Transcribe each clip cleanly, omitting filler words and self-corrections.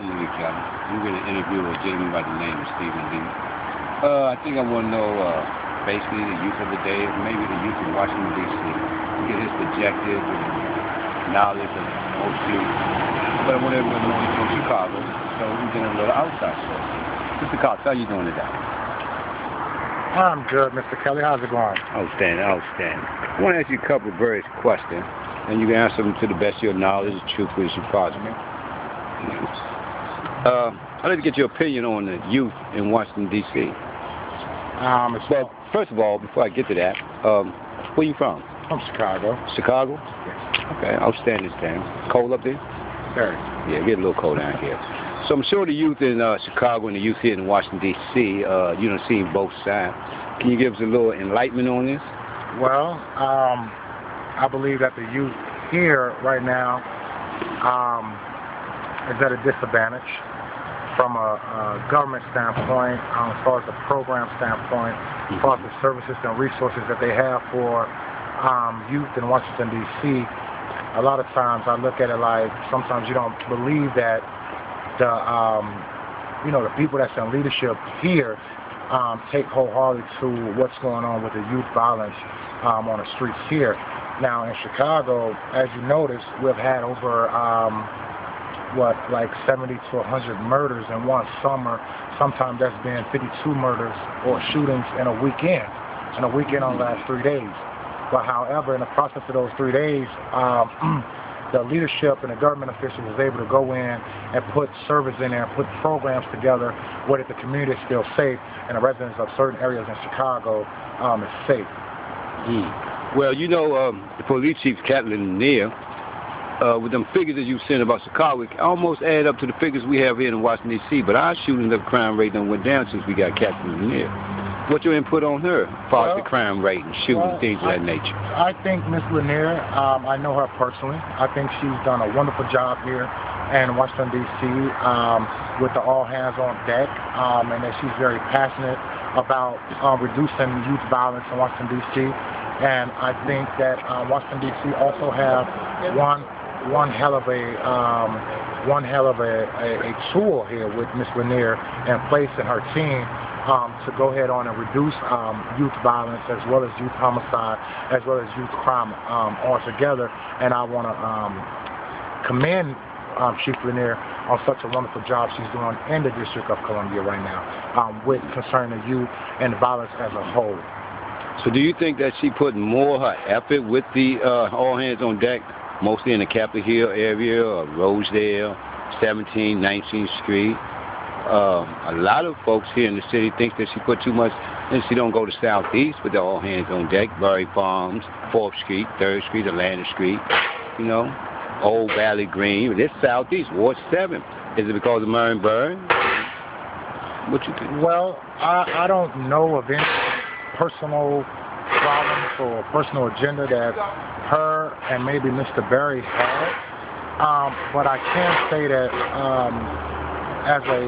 Malik Kelly. I'm going to interview a gentleman by the name of Stephen Lee. I think I want to know basically the youth of the day, maybe the youth of Washington, D.C. Get his perspective and knowledge of most youth. But I want everyone to know he's from Chicago, so we're getting a little outside source. Mr. Cox, how you doing today? I'm good, Mr. Kelly. How's it going? Outstanding, outstanding. I want to ask you a couple of various questions, and you can answer them to the best of your knowledge, truthfully as possible. I'd like to get your opinion on the youth in Washington, D.C. But first of all, before I get to that, where you from? From Chicago. Chicago? Yes. Okay, outstanding, Stan. Cold up there? Very. Yeah, get a little cold down here. So I'm sure the youth in Chicago and the youth here in Washington, D.C., you done seen both sides. Can you give us a little enlightenment on this? Well, I believe that the youth here right now is at a disadvantage from a government standpoint, as far as the program standpoint, as far as the services and resources that they have for youth in Washington, D.C. A lot of times I look at it like sometimes you don't believe that the people that's in leadership here take wholeheartedly to what's going on with the youth violence on the streets here. Now in Chicago, as you notice, we've had over 70 to 100 murders in one summer. Sometimes that's been 52 murders or shootings in a weekend. And a weekend on the last 3 days. But however, in the process of those 3 days, the leadership and the government officials was able to go in and put service in there and put programs together where the community is still safe and the residents of certain areas in Chicago is safe. Well, you know, the police chief, Captain Lanier, with them figures that you sent about Chicago, it almost add up to the figures we have here in Washington, D.C., but our shooting the crime rate done went down since we got Captain Lanier. What's your input on her as far as the crime rate and shooting, things of that nature? I think Ms. Lanier, I know her personally. I think she's done a wonderful job here in Washington, D.C. With the all hands on deck, and that she's very passionate about reducing youth violence in Washington, D.C. And I think that Washington, D.C. also have one hell of a tool here with Ms. Lanier in place and her team to go ahead on and reduce youth violence as well as youth homicide as well as youth crime altogether. And I want to commend Chief Lanier on such a wonderful job she's doing in the District of Columbia right now with concerning the youth and the violence as a whole. So do you think that she put more her effort with the all hands on deck, mostly in the Capitol Hill area or Rosedale, 17th, 19th Street? A lot of folks here in the city think that she put too much, and she don't go to Southeast with the all hands on deck, Berry Farms, 4th Street, 3rd Street, Atlanta Street, you know, Old Valley Green. This Southeast, Ward 7. Is it because of Marion Barry? What you think? Well, I don't know of any personal problems or personal agenda that her and maybe Mr. Barry had, but I can say that as a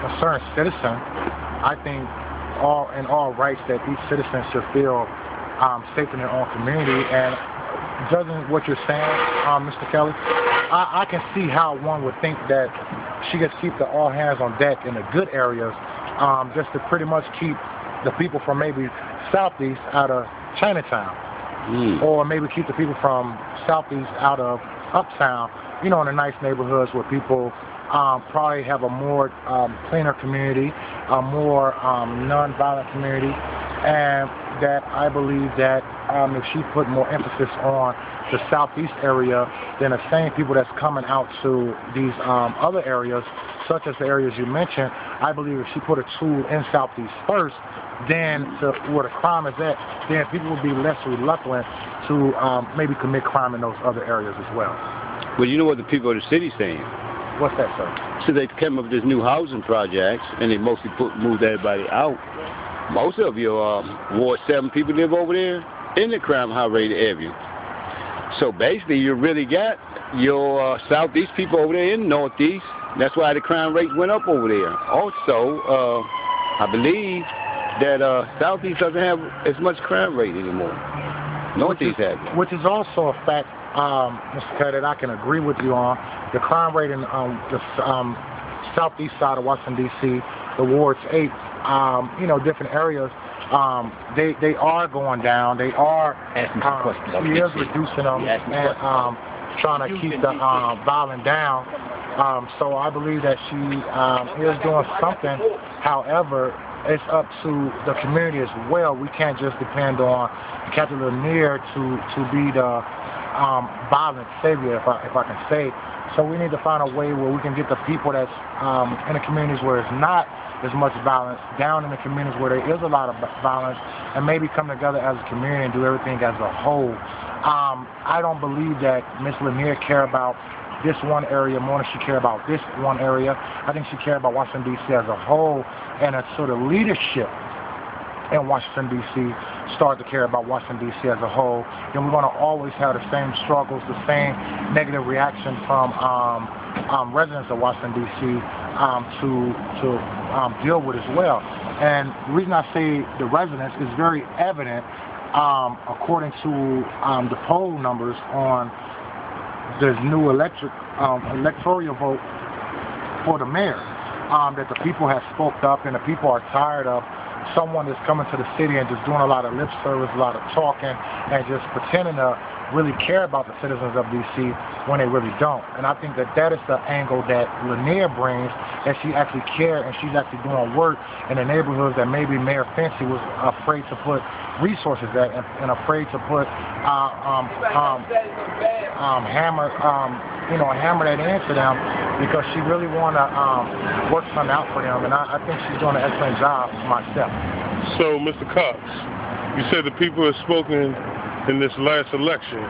concerned citizen, I think in all rights that each citizen should feel safe in their own community. And judging what you're saying, Mr. Kelly, I can see how one would think that she could keep the all hands on deck in the good areas just to pretty much keep the people from maybe Southeast out of Chinatown, or maybe keep the people from Southeast out of Uptown, you know, in the nice neighborhoods where people probably have a more cleaner community, a more non-violent community, and that I believe that if she put more emphasis on the Southeast area, then the same people that's coming out to these other areas, such as the areas you mentioned, I believe if she put a tool in Southeast first, then to where the crime is at, then people will be less reluctant to maybe commit crime in those other areas as well. Well, you know what the people of the city saying? What's that, sir? So they came up with this new housing projects, and they mostly moved everybody out. Most of your Ward 7 people live over there in the crime high-rated area. So basically, you really got your Southeast people over there in the Northeast. That's why the crime rate went up over there. Also, I believe that Southeast doesn't have as much crime rate anymore. Northeast has it. Which is also a fact Mr. Pettit, I can agree with you on the crime rate in the southeast side of Washington, D.C., the Wards 8, different areas. They are going down. They are. He is reducing them and trying to keep the violence down. So I believe that she is doing something. However, it's up to the community as well. We can't just depend on Captain Lanier to be the violent savior, if I can say. So we need to find a way where we can get the people that's in the communities where it's not as much violence down in the communities where there is a lot of violence, and maybe come together as a community and do everything as a whole. I don't believe that Ms. Lanier care about this one area more than she care about this one area. I think she care about Washington, D.C. as a whole, and a sort of leadership in Washington, D.C. start to care about Washington, D.C. as a whole, then we're going to always have the same struggles, the same negative reaction from residents of Washington, D.C. to deal with as well. And the reason I say the residents is very evident according to the poll numbers on the new electoral vote for the mayor, that the people have spoke up and the people are tired of someone that's coming to the city and just doing a lot of lip service, a lot of talking, and just pretending to really care about the citizens of D.C. when they really don't. And I think that that is the angle that Lanier brings, that she actually cares and she's actually doing work in the neighborhoods that maybe Mayor Fenty was afraid to put resources at and afraid to put hammer that into them, because she really want to work something out for them, and I think she's doing an excellent job myself. So, Mr. Cox, you said the people have spoken in this last election.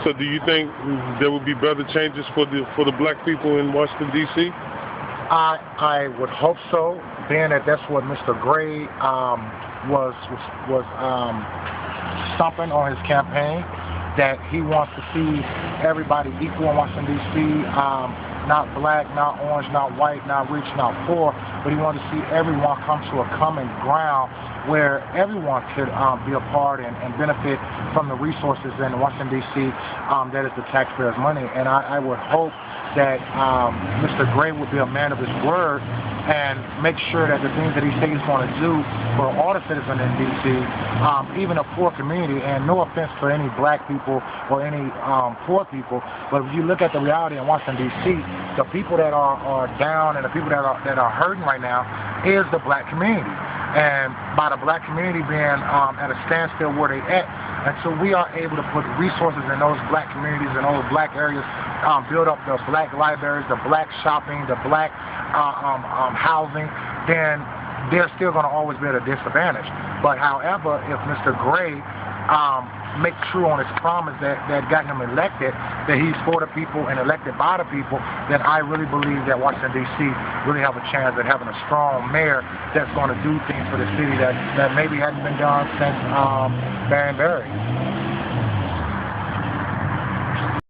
So do you think there will be better changes for the black people in Washington, D.C.? I would hope so, being that that's what Mr. Gray was stomping on his campaign, that he wants to see everybody equal in Washington, D.C., not black, not orange, not white, not rich, not poor, but he wants to see everyone come to a common ground where everyone could be a part and benefit from the resources in Washington, D.C. That is the taxpayers' money. And I would hope that Mr. Gray would be a man of his word and make sure that the things that he says he's going to do for all the citizens in D.C., even a poor community, and no offense to any black people or any poor people, but if you look at the reality in Washington, D.C., the people that are down and the people that are hurting right now is the black community. And by the black community being at a standstill where they at, until we are able to put resources in those black communities and those black areas, build up the black libraries, the black shopping, the black housing, then they're still going to always be at a disadvantage. But however, if Mr. Gray make true on his promise that got him elected, that he's for the people and elected by the people, then I really believe that Washington, D.C. really have a chance at having a strong mayor that's going to do things for the city that maybe hadn't been done since Barry.